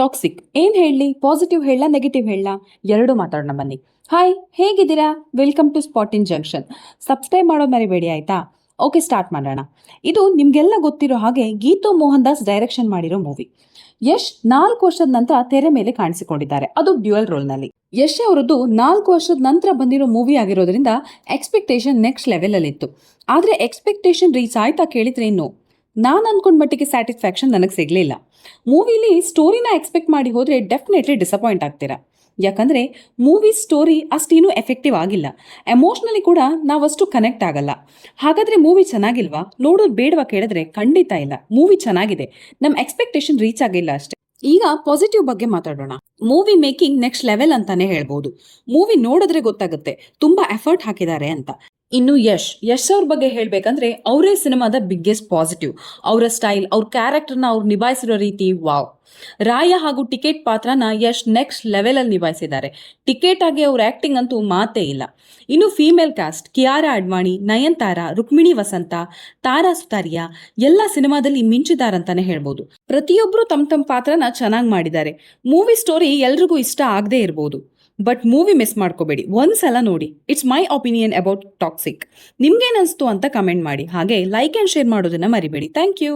Toxic ಏನ್ ಹೇಳಲಿ, positive ಹೇಳ ನೆಗೆಟಿವ್ ಹೇಳ, ಎರಡು ಮಾತಾಡೋಣ ಬನ್ನಿ. ಹಾಯ್, ಹೇಗಿದ್ದೀರಾ? Welcome to spotin junction. Subscribe ಮಾಡೋದು ಮರಿಬೇಡಿ ಆಯ್ತಾ. ಓಕೆ, ಸ್ಟಾರ್ಟ್ ಮಾಡೋಣ. ಇದು ನಿಮ್ಗೆಲ್ಲ ಗೊತ್ತಿರೋ ಹಾಗೆ ಗೀತು ಮೋಹನ್ ದಾಸ್ ಡೈರೆಕ್ಷನ್ ಮಾಡಿರೋ ಮೂವಿ. ಯಶ್ 4 ವರ್ಷದ ನಂತರ ತೆರೆ ಮೇಲೆ ಕಾಣಿಸಿಕೊಂಡಿದ್ದಾರೆ, ಅದು ಡ್ಯುಯಲ್ ರೋಲ್ನಲ್ಲಿ. ಯಶ್ ಅವರದ್ದು 4 ವರ್ಷದ ನಂತರ ಬಂದಿರೋ ಮೂವಿ ಆಗಿರೋದ್ರಿಂದ ಎಕ್ಸ್ಪೆಕ್ಟೇಷನ್ ನೆಕ್ಸ್ಟ್ ಲೆವೆಲ್ ಅಲ್ಲಿ ಇತ್ತು. ಆದ್ರೆ ಎಕ್ಸ್ಪೆಕ್ಟೇಷನ್ ರೀಚ್ ಆಯ್ತಾ ಕೇಳಿದ್ರೆ ಇನ್ನು ನಾನು ಅನ್ಕೊಂಡ್ ಮಟ್ಟಿಗೆ ಸ್ಯಾಟಿಸ್ಫ್ಯಾಕ್ಷನ್ ನನಗೆ ಸಿಗ್ಲಿಲ್ಲ. ಮೂವಿಲಿ ಸ್ಟೋರಿನ ಎಕ್ಸ್ಪೆಕ್ಟ್ ಮಾಡಿ ಹೋದ್ರೆ ಡೆಫಿನೆಟ್ಲಿ ಡಿಸಪಾಯಿಂಟ್ ಆಗ್ತೀರಾ. ಯಾಕಂದ್ರೆ ಮೂವಿ ಸ್ಟೋರಿ ಅಷ್ಟೇನು ಎಫೆಕ್ಟಿವ್ ಆಗಿಲ್ಲ, ಎಮೋಷ್ನಲಿ ಕೂಡ ನಾವಷ್ಟು ಕನೆಕ್ಟ್ ಆಗಲ್ಲ. ಹಾಗಾದ್ರೆ ಮೂವಿ ಚೆನ್ನಾಗಿಲ್ವಾ, ನೋಡೋದು ಬೇಡವಾ ಕೇಳಿದ್ರೆ ಖಂಡಿತ ಇಲ್ಲ, ಮೂವಿ ಚೆನ್ನಾಗಿದೆ, ನಮ್ಮ ಎಕ್ಸ್ಪೆಕ್ಟೇಷನ್ ರೀಚ್ ಆಗಿಲ್ಲ ಅಷ್ಟೇ. ಈಗ ಪಾಸಿಟಿವ್ ಬಗ್ಗೆ ಮಾತಾಡೋಣ. ಮೂವಿ ಮೇಕಿಂಗ್ ನೆಕ್ಸ್ಟ್ ಲೆವೆಲ್ ಅಂತಾನೆ ಹೇಳ್ಬೋದು. ಮೂವಿ ನೋಡಿದ್ರೆ ಗೊತ್ತಾಗುತ್ತೆ ತುಂಬಾ ಎಫರ್ಟ್ ಹಾಕಿದ್ದಾರೆ ಅಂತ. ಇನ್ನು ಯಶ್ ಅವ್ರ ಬಗ್ಗೆ ಹೇಳ್ಬೇಕಂದ್ರೆ ಅವರೇ ಸಿನಿಮಾದ ಬಿಗ್ಗೆಸ್ಟ್ ಪಾಸಿಟಿವ್. ಅವರ ಸ್ಟೈಲ್, ಅವ್ರ ಕ್ಯಾರೆಕ್ಟರ್ನ ಅವ್ರು ನಿಭಾಯಿಸಿರೋ ರೀತಿ ವಾವ್. ರಾಯ ಹಾಗೂ ಟಿಕೆಟ್ ಪಾತ್ರನ ಯಶ್ ನೆಕ್ಸ್ಟ್ ಲೆವೆಲ್ ಅಲ್ಲಿ ನಿಭಾಯಿಸಿದ್ದಾರೆ. ಟಿಕೆಟ್ ಆಗಿ ಅವ್ರ ಆಕ್ಟಿಂಗ್ ಅಂತೂ ಮಾತೇ ಇಲ್ಲ. ಇನ್ನು ಫೀಮೇಲ್ ಕಾಸ್ಟ್ ಕಿಯಾರಾ ಅಡ್ವಾಣಿ, ನಯನ್ತಾರಾ, ರುಕ್ಮಿಣಿ ವಸಂತ, ತಾರಾ ಸುತಾರಿಯಾ ಎಲ್ಲ ಸಿನಿಮಾದಲ್ಲಿ ಮಿಂಚಿದಾರಂತಾನೆ ಹೇಳ್ಬೋದು. ಪ್ರತಿಯೊಬ್ರು ತಮ್ಮ ಪಾತ್ರನ ಚೆನ್ನಾಗಿ ಮಾಡಿದ್ದಾರೆ. ಮೂವಿ ಸ್ಟೋರಿ ಎಲ್ರಿಗೂ ಇಷ್ಟ ಆಗದೆ ಇರ್ಬೋದು, ಬಟ್ ಮೂವಿ ಮಿಸ್ ಮಾಡ್ಕೋಬೇಡಿ, ಒಂದ್ಸಲ ನೋಡಿ. It's my opinion about toxic. ನಿಮ್ಗೇನ್ ಅನ್ಸ್ತು ಅಂತ ಕಮೆಂಟ್ ಮಾಡಿ, ಹಾಗೆ ಲೈಕ್ ಅಂಡ್ ಶೇರ್ ಮಾಡೋದನ್ನ ಮರಿಬೇಡಿ. Thank you.